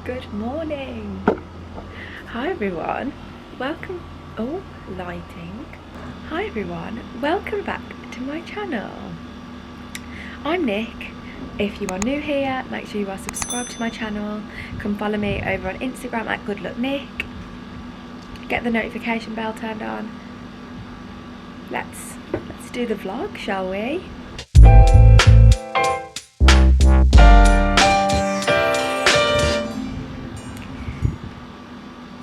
Good morning. Hi everyone. Welcome. Oh, lighting. Hi everyone. Welcome back to my channel. I'm Nick. If you are new here, make sure you are subscribed to my channel. Come follow me over on Instagram at GoodLuckNic. Get the notification bell turned on. Let's do the vlog, shall we?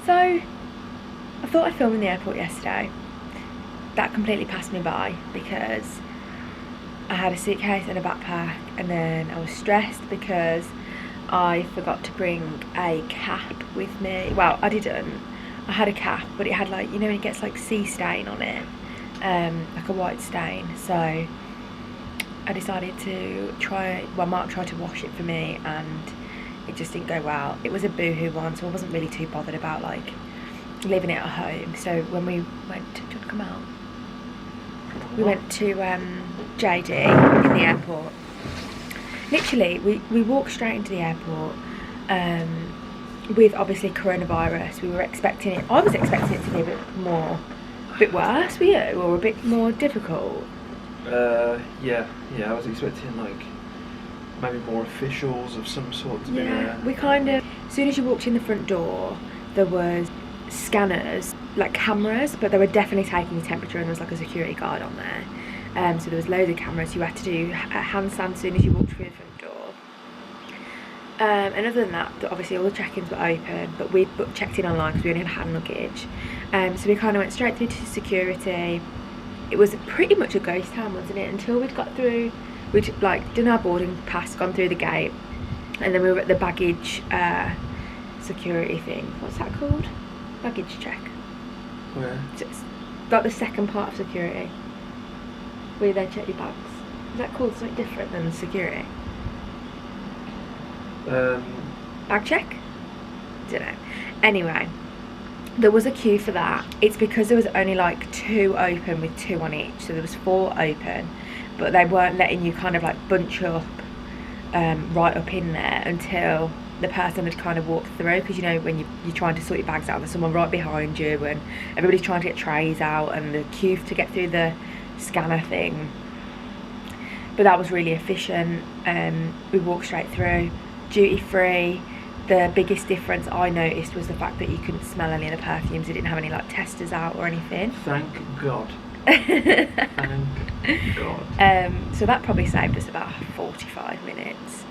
So, I thought I'd film in the airport yesterday. That completely passed me by because I had a suitcase and a backpack, and then I was stressed because I forgot to bring a cap with me. Well, I didn't. I had a cap, but it had, like, you know when it gets like sea stain on it, like a white stain. So I decided to try, well, Mark tried to wash it for me and it just didn't go well. It was a boohoo one, so I wasn't really too bothered about like leaving it at home. So when we went to, do you want to come out? We went to JD in the airport. Literally, we walked straight into the airport with obviously coronavirus. We were expecting it, I was expecting it to be a bit worse, were you? Or a bit more difficult? Yeah, I was expecting like maybe more officials of some sort to be there. We kind of, as soon as you walked in the front door, there was scanners, like cameras, but they were definitely taking your temperature, and there was like a security guard on there. So there was loads of cameras. You had to do a handstand as soon as you walked through the front door. And other than that, obviously all the check-ins were open, but we checked in online because we only had hand luggage. So we kind of went straight through to security. It was pretty much a ghost town, wasn't it? Until we'd got through, we'd like done our boarding pass, gone through the gate, and then we were at the baggage security thing. What's that called? Baggage check. Where? So it's got the second part of security, where they check your bags. Is that called something different than security? Bag check? Don't know. Anyway, there was a queue for that. It's because there was only like 2 open with 2 on each, so there was 4 open, but they weren't letting you kind of like bunch up right up in there until the person had kind of walked through, because you know when you're trying to sort your bags out, there's someone right behind you and everybody's trying to get trays out, and the queue to get through the scanner thing. But that was really efficient. We walked straight through, duty free. The biggest difference I noticed was the fact that you couldn't smell any of the perfumes. They didn't have any like testers out or anything. Thank God. Thank God. So that probably saved us about 45 minutes.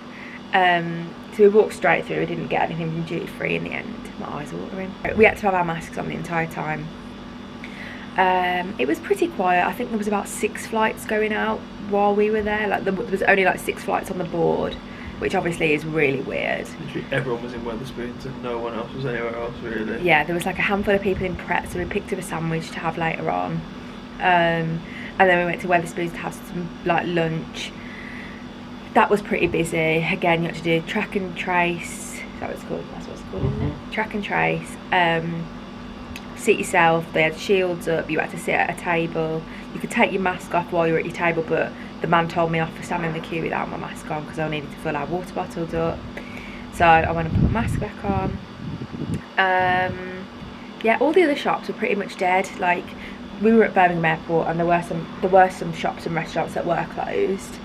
So we walked straight through. We didn't get anything from duty free in the end. My eyes are watering. We had to have our masks on the entire time. It was pretty quiet. I think there was about 6 flights going out while we were there. Like there was only like 6 flights on the board, which obviously is really weird. Literally everyone was in Wetherspoons and no one else was anywhere else really. Yeah, there was like a handful of people in prep, so we picked up a sandwich to have later on. And then we went to Wetherspoons to have some like lunch. That was pretty busy. Again, you had to do track and trace. Is that what it's called? That's what it's called, isn't it? Track and trace. Seat yourself. They had shields up. You had to sit at a table. You could take your mask off while you were at your table, but the man told me off for standing in the queue without my mask on because I needed to fill our water bottles up. So I went and put my mask back on. Yeah, all the other shops were pretty much dead. Like, we were at Birmingham Airport and there were some shops and restaurants that were closed.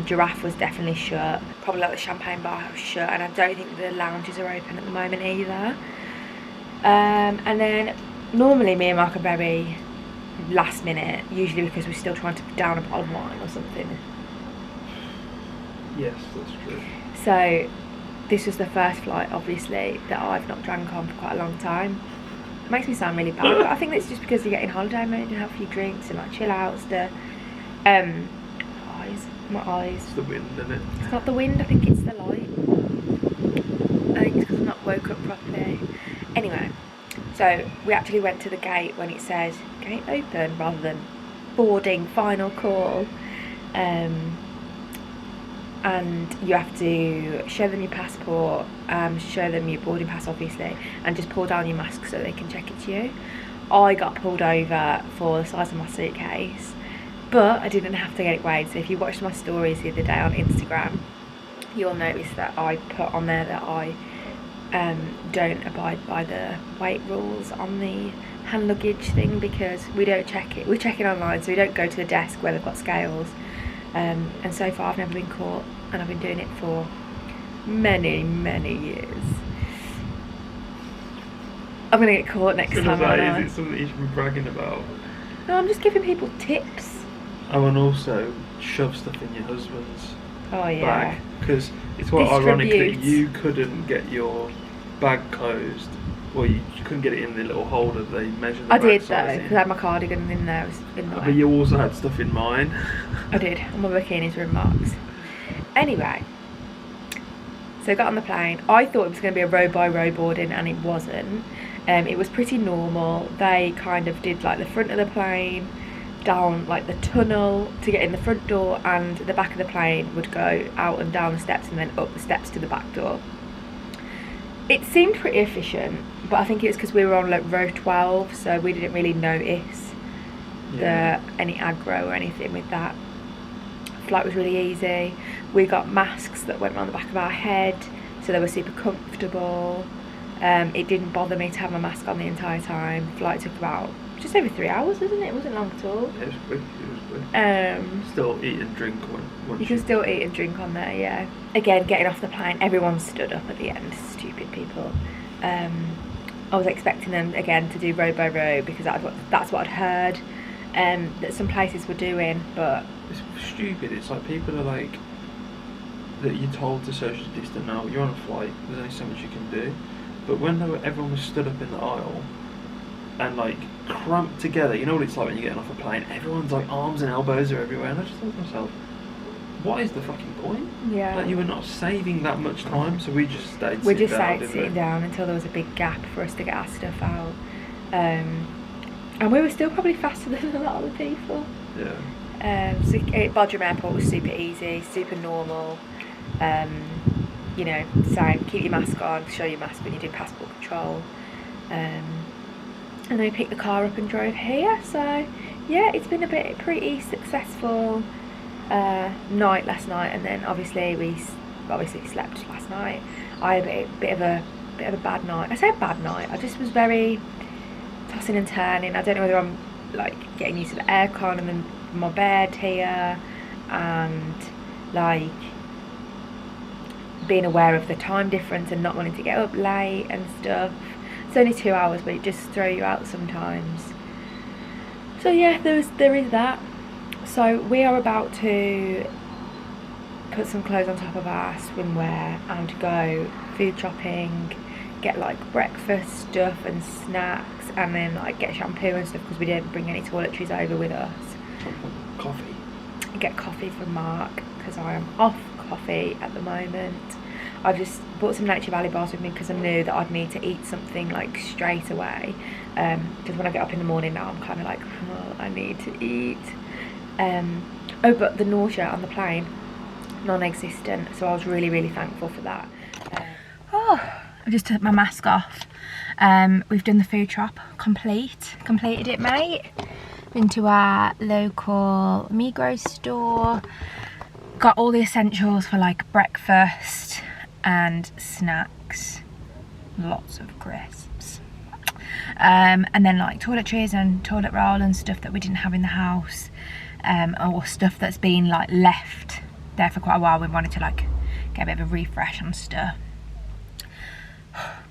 Giraffe was definitely shut. Probably like the Champagne Bar was shut, and I don't think the lounges are open at the moment either. And then normally me and Mark are very last minute, usually because we're still trying to down a bottle of wine or something. Yes, that's true. So this was the first flight obviously that I've not drank on for quite a long time. It makes me sound really bad, but I think it's just because you get in holiday mode and have a few drinks and like chill out stuff. My eyes. It's the wind, isn't it? It's not the wind, I think it's the light. I think it's because I've not woke up properly. Anyway, so we actually went to the gate when it said gate open rather than boarding final call. And you have to show them your passport, show them your boarding pass obviously, and just pull down your mask so they can check it's you. I got pulled over for the size of my suitcase, but I didn't have to get it weighed. So if you watched my stories the other day on Instagram, you'll notice that I put on there that I don't abide by the weight rules on the hand luggage thing, because we don't check it. We check it online, so we don't go to the desk where they've got scales. And so far I've never been caught, and I've been doing it for many years. I'm gonna get caught next time. Is it something you should be bragging about? No, I'm just giving people tips. Oh, and also shove stuff in your husband's bag, because it's quite ironic that you couldn't get your bag closed. Well, you couldn't get it in the little holder they measure the I did though, size because I had my cardigan in there. It was in the way. But you also had stuff in mine. I did, and my bikinis were in marks. Anyway, so I got on the plane. I thought it was going to be a row by row boarding, and it wasn't. It was pretty normal. They kind of did like the front of the plane, down like the tunnel to get in the front door, and the back of the plane would go out and down the steps and then up the steps to the back door. It seemed pretty efficient, but I think it was because we were on like row 12, so we didn't really notice any aggro or anything with that. Flight was really easy. We got masks that went around the back of our head, so they were super comfortable. It didn't bother me to have my mask on the entire time. The flight took about just over 3 hours, isn't it? It wasn't long at all. Yeah, it was quick. Still eat and drink once you can still eat and drink on there, yeah. Again, getting off the plane, everyone stood up at the end. Stupid people. I was expecting them again to do row by row, because that's what I'd heard that some places were doing, but it's stupid. It's like people are like that you're told to socially distance now. You're on a flight. There's only so much you can do. But when everyone was stood up in the aisle and like cramped together, you know what it's like when you're getting off a plane. Everyone's like arms and elbows are everywhere, and I just thought to myself, what is the fucking point? Yeah. Like, you were not saving that much time, so we just stayed. Sitting down until there was a big gap for us to get our stuff out, and we were still probably faster than a lot of the people. Yeah. So Bodrum Airport was super easy, super normal. You know, same. Keep your mask on. Show your mask when you do passport control. And then we picked the car up and drove here. So yeah, it's been a pretty successful night last night, and then obviously we slept last night. I had a bit of a bad night. I say a bad night. I just was very tossing and turning. I don't know whether I'm like getting used to the aircon and then my bed here, and like being aware of the time difference and not wanting to get up late and stuff. It's only 2 hours, but it just throws you out sometimes. So yeah, there is that. So we are about to put some clothes on top of our swimwear and go food shopping, get like breakfast stuff and snacks, and then like get shampoo and stuff, because we didn't bring any toiletries over with us. Coffee. Get coffee from Mark, because I am off coffee at the moment. I just bought some Nature Valley bars with me because I knew that I'd need to eat something like straight away, because when I get up in the morning now I'm kind of like, oh, I need to eat. Oh, but the nausea on the plane, non-existent, so I was really thankful for that. I just took my mask off. We've done the food shop, completed it, mate. Been to our local Migros store, got all the essentials for like breakfast and snacks, lots of crisps, and then like toiletries and toilet roll and stuff that we didn't have in the house, or stuff that's been like left there for quite a while. We wanted to like get a bit of a refresh and stuff.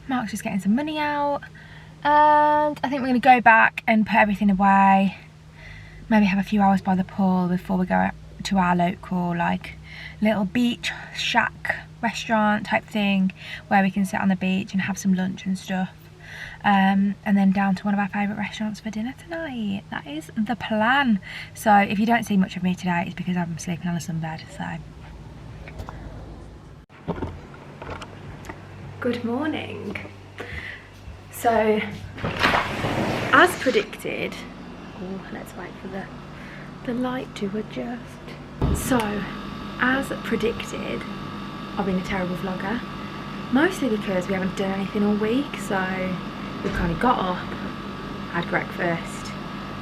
Mark's just getting some money out, and I think we're going to go back and put everything away, maybe have a few hours by the pool before we go to our local like little beach shack restaurant type thing, where we can sit on the beach and have some lunch and stuff, and then down to one of our favourite restaurants for dinner tonight. That is the plan. So if you don't see much of me today, it's because I'm sleeping on a sunbed. So good morning. So as predicted, let's wait for the light to adjust. So as predicted, I've been a terrible vlogger, mostly because we haven't done anything all week. So we've kind of got up, had breakfast,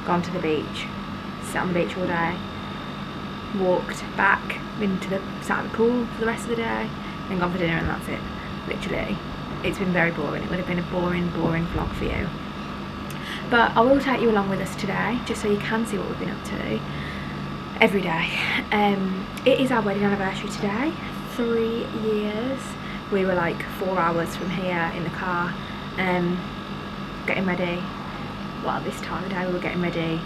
gone to the beach, sat on the beach all day, walked back, sat at the pool for the rest of the day, then gone for dinner, and that's it. literally. It's been very boring. It would have been a boring vlog for you. But I will take you along with us today, just so you can see what we've been up to every day. It is our wedding anniversary today, 3 years. We were like 4 hours from here in the car, getting ready. Well, this time of day we were getting ready.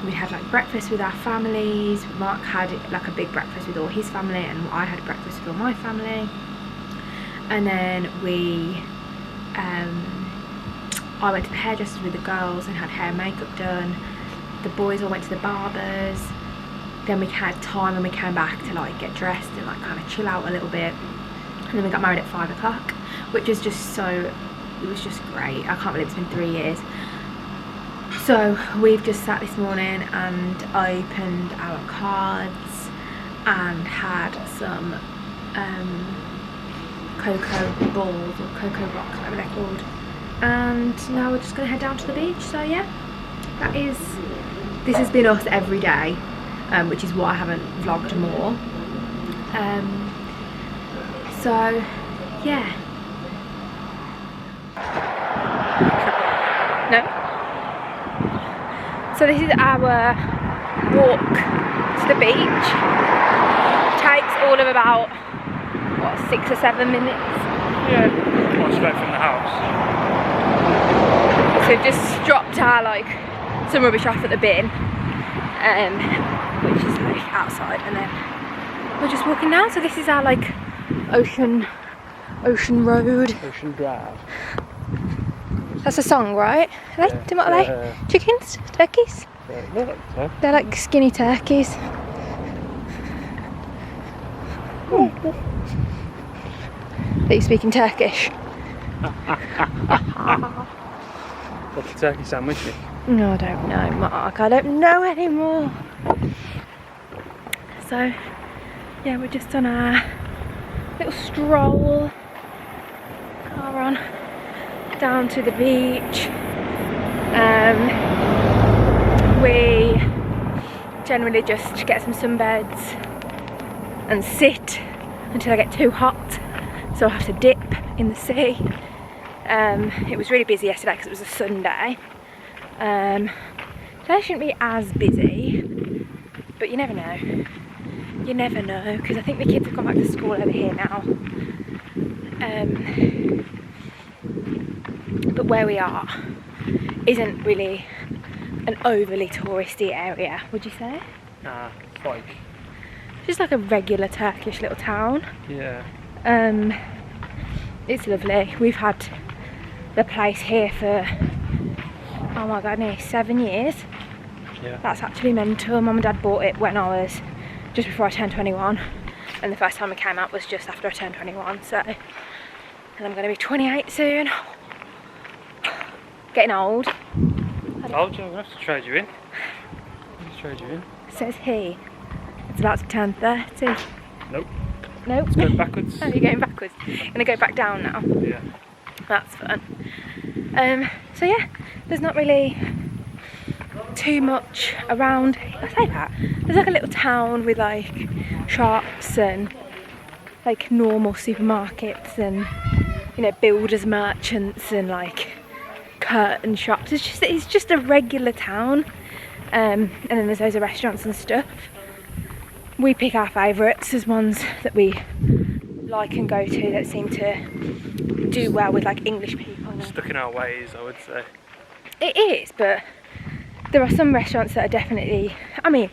We had like breakfast with our families. Mark had like a big breakfast with all his family, and I had breakfast with all my family. And then I went to the hairdressers with the girls and had hair and makeup done. The boys all went to the barbers. Then we had time when we came back to like get dressed and like kind of chill out a little bit. And then we got married at 5 o'clock, which was just it was just great. I can't believe it's been 3 years. So we've just sat this morning and opened our cards and had some cocoa balls or cocoa rocks, whatever they're called. And now we're just going to head down to the beach. So yeah, this has been us every day, which is why I haven't vlogged more. So yeah. No. So this is our walk to the beach. Takes all of about, what, 6 or 7 minutes? Yeah, quite straight from the house. So we've just dropped our some rubbish off at the bin, which is like outside, and then we're just walking now. So this is our ocean road. Ocean Drive. That's a song, right? Are they? What are they? Chickens? Turkeys? They're like skinny turkeys. Are you speaking Turkish? What's a turkey sandwich? No, I don't know, Mark. I don't know anymore. So, yeah, we're just on our little stroll. Car on down to the beach. We generally just get some sunbeds and sit until I get too hot, so I have to dip in the sea. It was really busy yesterday because it was a Sunday. Today shouldn't be as busy, but you never know. You never know, because I think the kids have gone back to school over here now. But where we are isn't really an overly touristy area, would you say? Nah, it's just like a regular Turkish little town. Yeah. It's lovely. We've had the place here for, oh my god, nearly 7 years. Yeah. That's actually mental. Mum and Dad bought it when I was just before I turned 21, and the first time I came out was just after I turned 21. So, and I'm going to be 28 soon. Getting old. Told you, I'm going to have to trade you in. Says he. It's about to turn 30. Nope. Nope. It's going backwards. Oh, you're going backwards. You're going to go back down now. Yeah. That's fun. So yeah, there's not really too much around. I say that. There's like a little town with like shops and like normal supermarkets and, you know, builders merchants and like curtain shops. It's just a regular town. And then there's loads of restaurants and stuff. We pick our favourites. There's ones that we like and go to that seem to do well with like English people. Stuck in our ways, I would say. It is, but there are some restaurants that are definitely, I mean,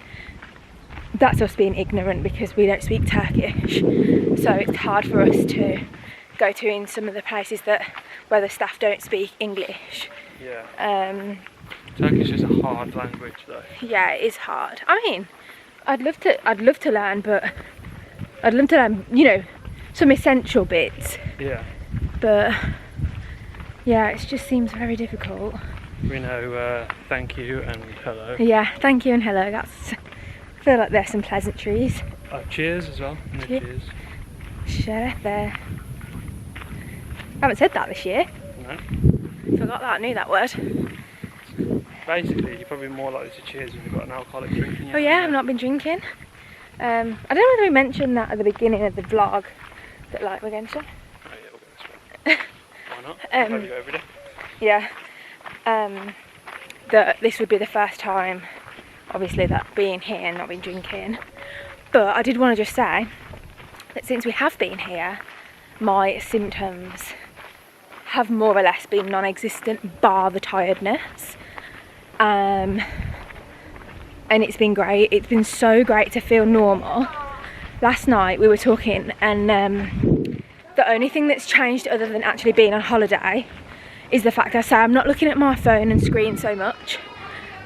that's us being ignorant because we don't speak Turkish, so it's hard for us to go to in some of the places where the staff don't speak English. Yeah. Turkish is a hard language though. Yeah, it is hard. I mean, I'd love to learn, but I'd love to learn, you know, some essential bits. Yeah. But yeah, it just seems very difficult. We know thank you and hello. Yeah, thank you and hello. I feel like there's some pleasantries. Cheers as well. No cheers. Sheriff there. I haven't said that this year. No. Forgot that. I knew that word. Basically, you're probably more likely to cheers if you've got an alcoholic drink in you. Oh yeah, I've not been drinking. I don't know whether we mentioned that at the beginning of the vlog, that like we're going to. Oh yeah, we're going Probably go every day. Yeah. That this would be the first time, obviously, that being here and not been drinking. But I did want to just say that since we have been here, my symptoms have more or less been non-existent, bar the tiredness. And it's been great. It's been so great to feel normal. Last night we were talking, and the only thing that's changed other than actually being on holiday is the fact that I'm not looking at my phone and screen so much,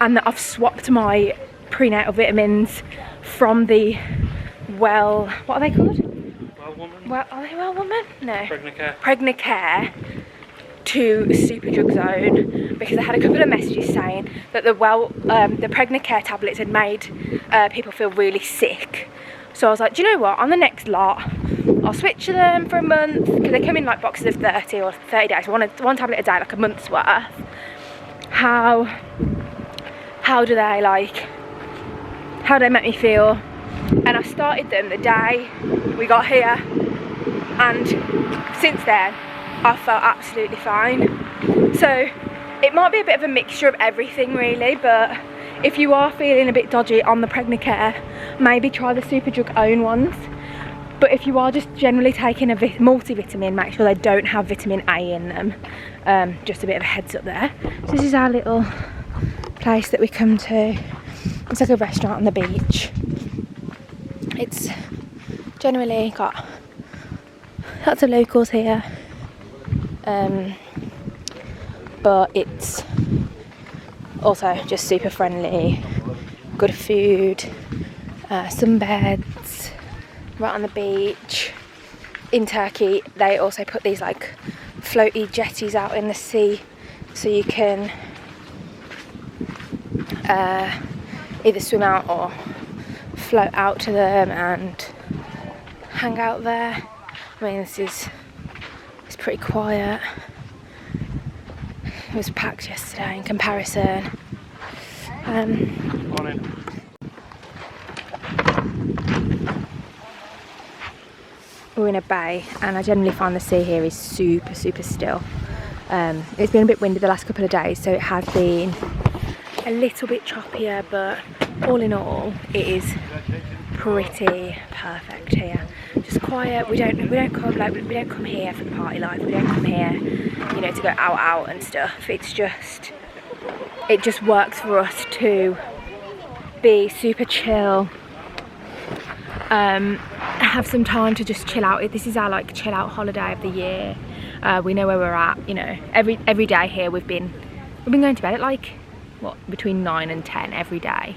and that I've swapped my prenatal vitamins from the what are they called? Well woman. Well, are they Well Woman? No. Pregnacare. Pregnacare to superdrug zone, because I had a couple of messages saying that the Pregnacare tablets had made people feel really sick. So I was like, do you know what, on the next lot I'll switch to them for a month, because they come in like boxes of 30 or 30 days, one tablet a day, like a month's worth. How do they make me feel? And I started them the day we got here, and since then I felt absolutely fine. So it might be a bit of a mixture of everything really, but if you are feeling a bit dodgy on the Pregnacare, maybe try the superdrug own ones. But if you are just generally taking a multivitamin, make sure they don't have vitamin A in them. Just a bit of a heads up there. So this is our little place that we come to. It's like a restaurant on the beach. It's generally got lots of locals here, but it's also just super friendly, good food, sunbeds right on the beach. In Turkey they also put these like floaty jetties out in the sea, so you can either swim out or float out to them and hang out there. I mean, it's pretty quiet. It was packed yesterday in comparison. Morning. We're in a bay, and I generally find the sea here is super still. It's been a bit windy the last couple of days, so it has been a little bit choppier, but all in all it is pretty perfect here. Just quiet. We don't come here for the party life. We don't come here, you know, to go out and stuff. It just works for us to be super chill, have some time to just chill out. This is our like chill out holiday of the year. We know where we're at, you know. Every day here we've been going to bed at like between 9 and 10 every day.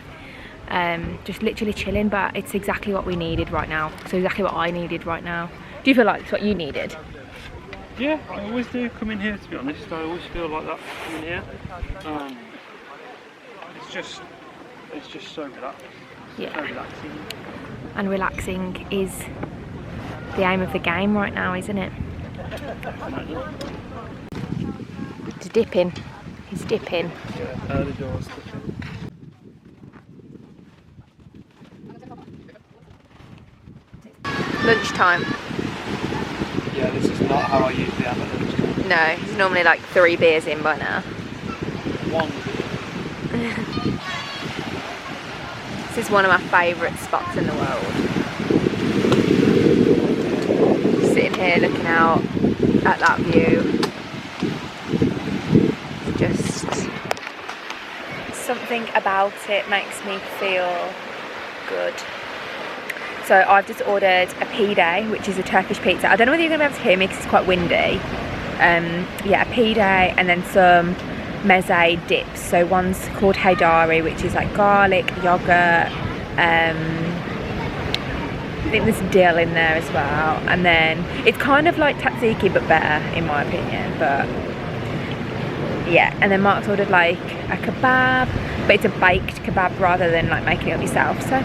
Just literally chilling, but it's exactly what we needed right now. So exactly what I needed right now. Do you feel like it's what you needed? Yeah, I always do come in here, to be honest. I always feel like that coming here. It's just so relaxed. Yeah. So relaxing. And relaxing is the aim of the game right now, isn't it? He's dipping. He's dipping. Yeah, early doors dipping. Lunchtime. Yeah, this is not how I usually have at lunchtime. No, he's normally like 3 beers in by now. One beer. This is one of my favourite spots in the world. Sitting here looking out at that view. Just something about it makes me feel good. So I've just ordered a pide, which is a Turkish pizza. I don't know whether you're going to be able to hear me because it's quite windy. Yeah, a pide and then some meze dips. So one's called haydari, which is like garlic, yogurt, I think there's dill in there as well. And then it's kind of like tzatziki but better in my opinion. But yeah, and then Mark's ordered like a kebab, but it's a baked kebab rather than like making it up yourself. So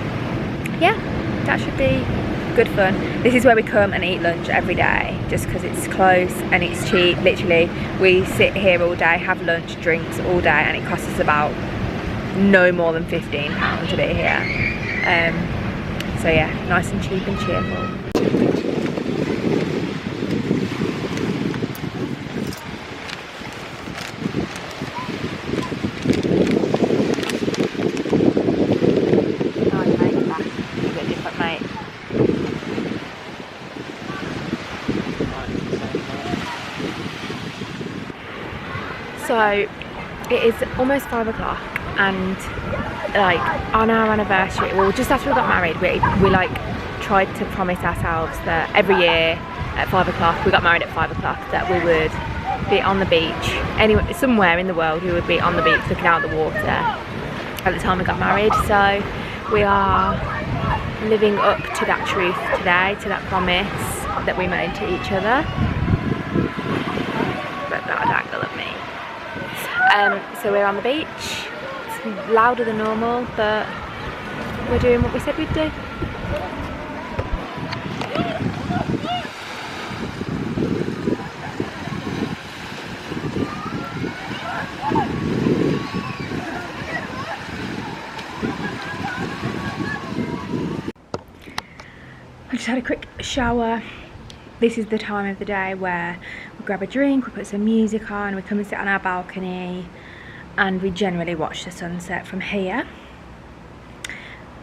yeah, that should be good fun. This is where we come and eat lunch every day, just because it's close and it's cheap. Literally, we sit here all day, have lunch, drinks all day, and it costs us about no more than £15 to be here. So yeah, nice and cheap and cheerful. So it is almost 5 o'clock, and like on our anniversary, well, just after we got married, we like tried to promise ourselves that every year at 5 o'clock, we got married at 5 o'clock, that we would be on the beach, anywhere, somewhere in the world, we would be on the beach looking out the water at the time we got married. So we are living up to that truth today, to that promise that we made to each other. But that angle at me. So we're on the beach. It's louder than normal, but we're doing what we said we'd do. I just had a quick shower. This is the time of the day where we grab a drink, we put some music on, we come and sit on our balcony, and we generally watch the sunset from here.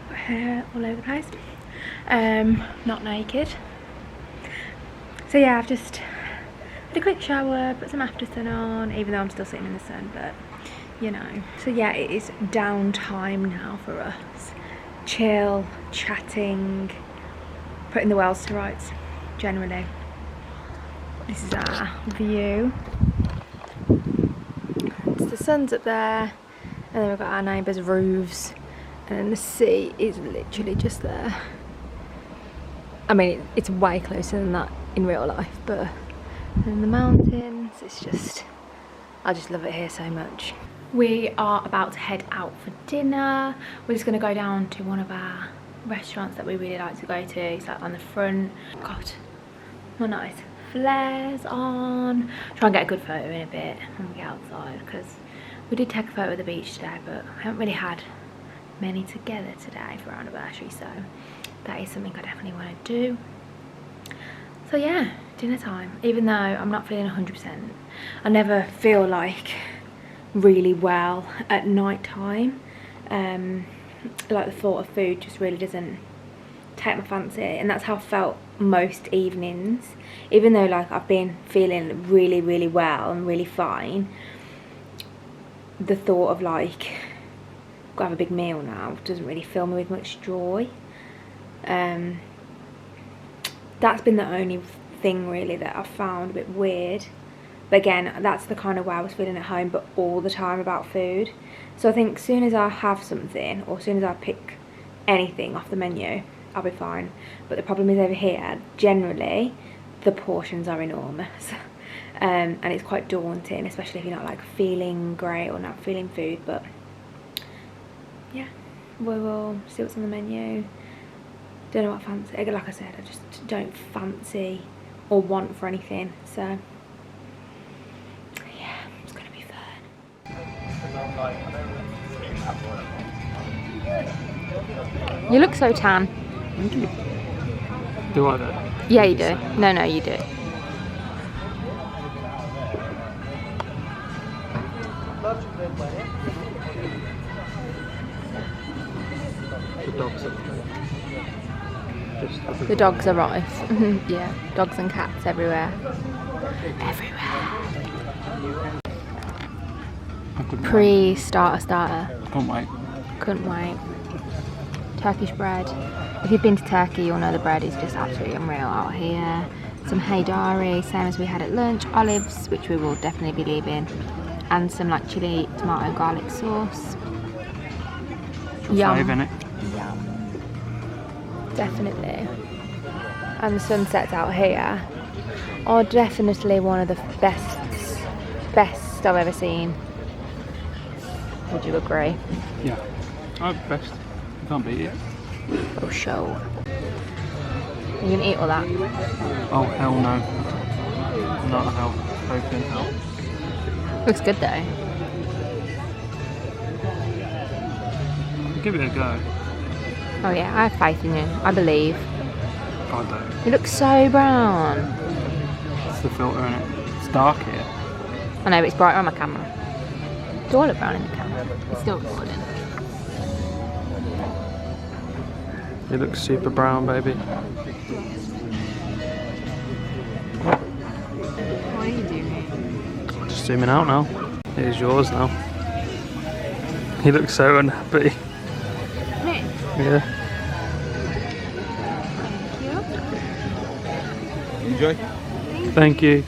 Got hair all over the place. Not naked. So yeah, I've just had a quick shower, put some after sun on, even though I'm still sitting in the sun, but you know. So yeah, it is downtime now for us. Chill, chatting, putting the world to rights, generally. This is our view. The sun's up there, and then we've got our neighbours' roofs, and then the sea is literally just there. I mean, it's way closer than that in real life, but in the mountains, it's just, I just love it here so much. We are about to head out for dinner. We're just going to go down to one of our restaurants that we really like to go to. It's like on the front. God, what nice flares on. Try and get a good photo in a bit when we get outside, because we did take a photo of the beach today, but I haven't really had many together today for our anniversary, so that is something I definitely want to do. So yeah, dinner time. Even though I'm not feeling 100%, I never feel like really well at night time. Like the thought of food just really doesn't take my fancy, and that's how I felt most evenings. Even though like I've been feeling really well and really fine, the thought of like gotta have a big meal now doesn't really fill me with much joy. That's been the only thing really that I've found a bit weird. But again, that's the kind of way I was feeling at home, but all the time about food. So I think as soon as I have something, or as soon as I pick anything off the menu, I'll be fine. But the problem is over here, generally, the portions are enormous. And it's quite daunting, especially if you're not like feeling great or not feeling food. But yeah, we will see what's on the menu. Don't know what I fancy. Like I said, I just don't fancy or want for anything. So yeah, it's gonna be fun. You look so tan. Thank you. Do I though? Yeah, you do. No, you do. The dogs are The dogs are rife. Yeah, dogs and cats everywhere. Pre-starter. Can't wait. Couldn't wait. Turkish bread. If you've been to Turkey, you'll know the bread is just absolutely unreal out here. Some haydari, same as we had at lunch. Olives, which we will definitely be leaving. And some like chili, tomato, garlic sauce. Yum. Fave, innit? Yum. Definitely. And the sunsets out here are definitely one of the best I've ever seen. Would you agree? Yeah. Oh, best. You can't beat it. Oh, show. Are you gonna eat all that? Oh, hell no. Not a hell. Hoping hell. Looks good though. Give it a go. Oh yeah, I have faith in you. I believe. I don't. You look so brown. It's the filter, innit? It's dark here. I know, but it's brighter on my camera. Do I look brown in the camera? It's still recording. You look super brown, baby. What are you doing? Just zooming out now. Here's yours now. He looks so unhappy. Me? Yeah. Enjoy. Thank you.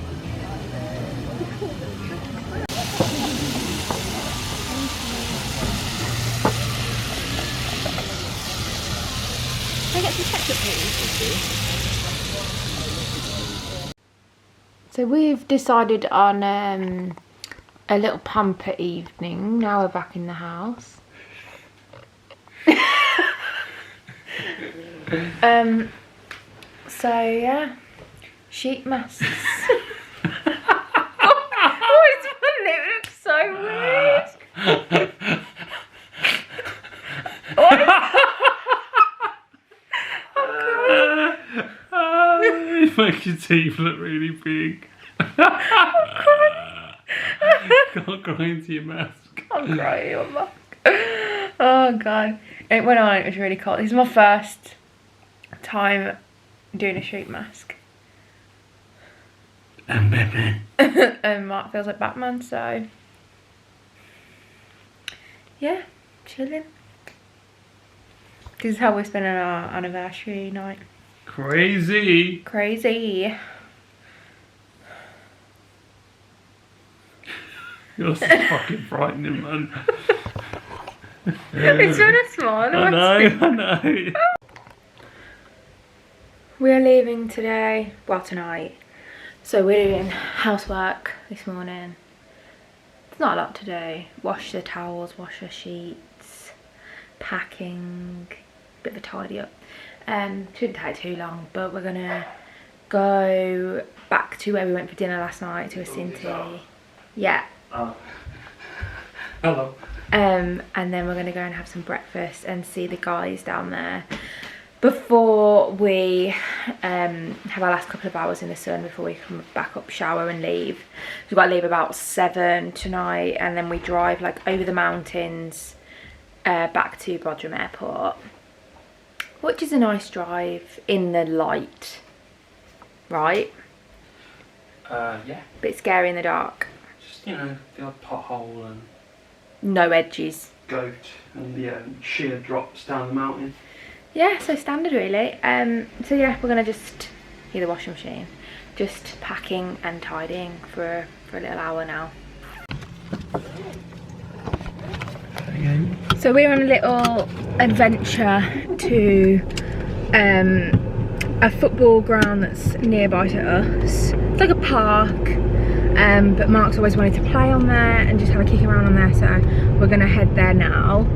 Can I get some ketchup, please? So we've decided on a little pamper evening. Now we're back in the house. So yeah, sheet masks. Oh, it's funny. It looks so weird. You make your teeth look really big. Can't cry into your mask. I'm crying on my mask. Oh god. It went on, it was really cold. This is my first time doing a sheet mask. And Batman. And Mark feels like Batman, so yeah, chilling. This is how we're spending our anniversary night. Crazy. Crazy. You're so fucking frightening, man. It's trying to smile. I know. We're leaving today, well tonight. So we're doing housework this morning. There's not a lot to do. Wash the towels, wash the sheets, packing, bit of a tidy up. Shouldn't take too long, but we're gonna go back to where we went for dinner last night, to a Cinti. Yeah. Oh. Hello. And then we're gonna go and have some breakfast and see the guys down there before we have our last couple of hours in the sun before we come back up, shower and leave. We've got to leave about 7 tonight, and then we drive like over the mountains back to Bodrum Airport, which is a nice drive in the light, right? Yeah. Bit scary in the dark. Just, you know, the odd pothole and No edges. goat and the sheer drops down the mountain. Yeah, so standard really. So yeah, we're gonna just hear the washing machine, just packing and tidying for a little hour now. So we're on a little adventure to a football ground that's nearby to us. It's like a park, but Mark's always wanted to play on there and just have a kick around on there, so we're gonna head there now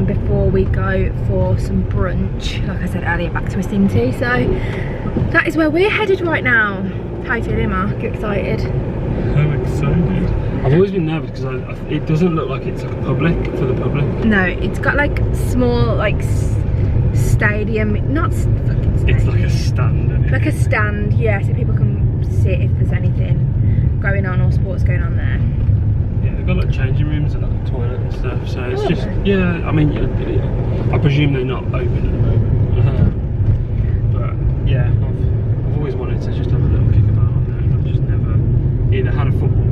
before we go for some brunch, like I said earlier, back to a Cinti. So that is where we're headed right now. How you feeling, Mark? You excited? I'm excited. I've always been nervous because it doesn't look like it's like a public, for the public. No, it's got like small like stadium, not fucking stadium. It's like a stand, isn't it? Like a stand, yeah, so people can sit if there's anything going on or sports going on there. Yeah, they've got like changing rooms and like a toilet and stuff, so it's just, yeah, I mean, I presume they're not open at the moment. But yeah, I've always wanted to just have a little kick about on there, and I've just never either had a football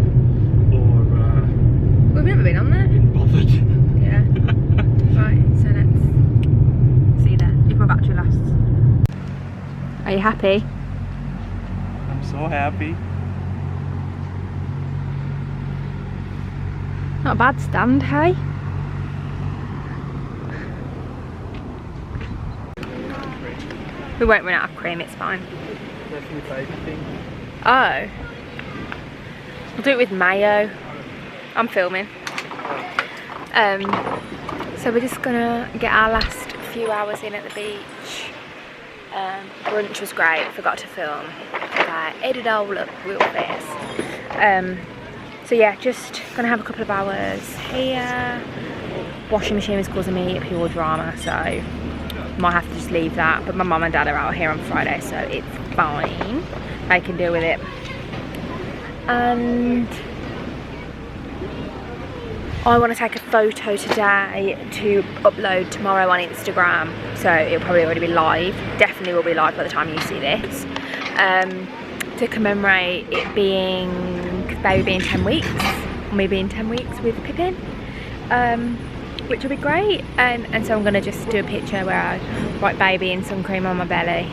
or We've never been on there. been bothered. Yeah. Right, so let's see there, if my battery lasts. Are you happy? I'm so happy. Not a bad stand, hey? We won't run out of cream, it's fine. That's my favourite thing. Oh. We'll do it with mayo. I'm filming. So we're just gonna get our last few hours in at the beach. Brunch was great, forgot to film. I ate it all up real fast. So yeah, just gonna have a couple of hours here. Washing machine is causing me pure drama, so might have to just leave that. But my mum and dad are out here on Friday, so it's fine. I can deal with it. And I want to take a photo today to upload tomorrow on Instagram, so it'll probably already be live. Definitely will be live by the time you see this. To commemorate it being baby being 10 weeks. me being 10 weeks with Pippin, which will be great. And so I'm going to just do a picture where I write baby and sun cream on my belly,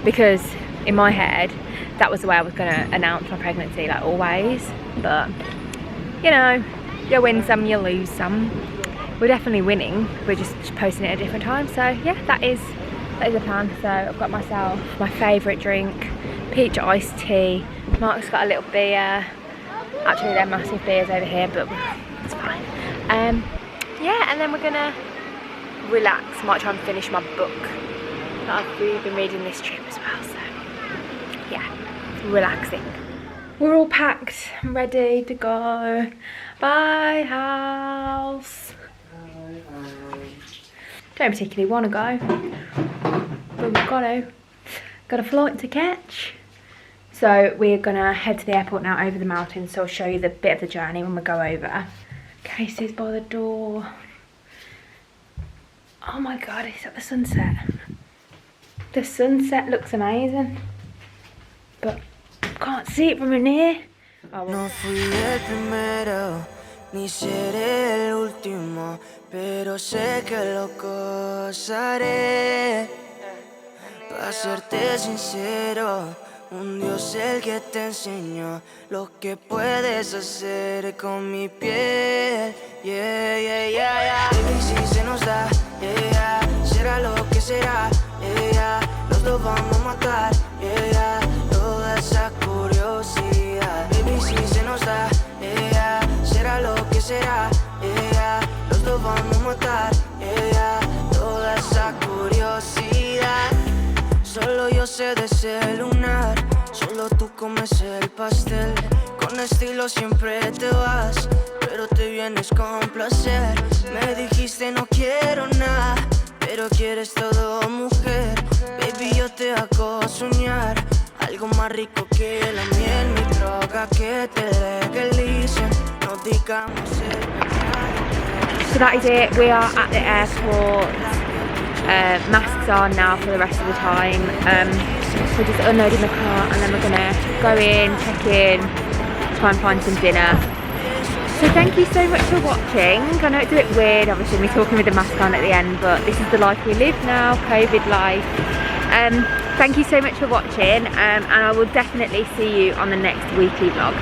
because in my head that was the way I was going to announce my pregnancy, like always. But you know, you win some, you lose some. We're definitely winning, we're just posting it at a different time. So yeah, that is the plan. So I've got myself my favourite drink, peach iced tea. Mark's got a little beer. Actually they're massive beers over here, but it's fine. Yeah, and then we're gonna relax. Might try and finish my book that I've really been reading this trip as well. So yeah, relaxing. We're all packed and ready to go. Bye house. Don't particularly want to go, but we've got a flight to catch. So we're gonna head to the airport now over the mountains, so I'll show you the bit of the journey when we go over. Casey's by the door. Oh my god, it's at the sunset. The sunset looks amazing, but can't see it from in here. Oh, well. No fui el primero, ni seré el último, pero sé que lo gozaré. Para serte sincero, un Dios el que te enseñó lo que puedes hacer con mi piel. Yeah, yeah, yeah, yeah. Baby, si se nos da, yeah, será lo que será, yeah, los dos vamos a matar, yeah, toda esa curiosidad. Baby, si se nos da, yeah, será lo que será, yeah, los dos vamos a matar, yeah, toda esa curiosidad. Solo yo sé de ese lunar, solo tú comes el pastel. Con estilo siempre te vas, pero te vienes con placer. Me dijiste no quiero nada, pero quieres todo, mujer. Baby, yo te hago soñar algo más rico que la miel, mi droga que te legalice. No digamos el pecado. So that is it. We are at the airport. Masks on now for the rest of the time. We're just unloading the car and then we're gonna go in, check in, try and find some dinner. So thank you so much for watching. I know it's a bit weird obviously me talking with the mask on at the end, but this is the life we live now, COVID life. Thank you so much for watching, and I will definitely see you on the next weekly vlog.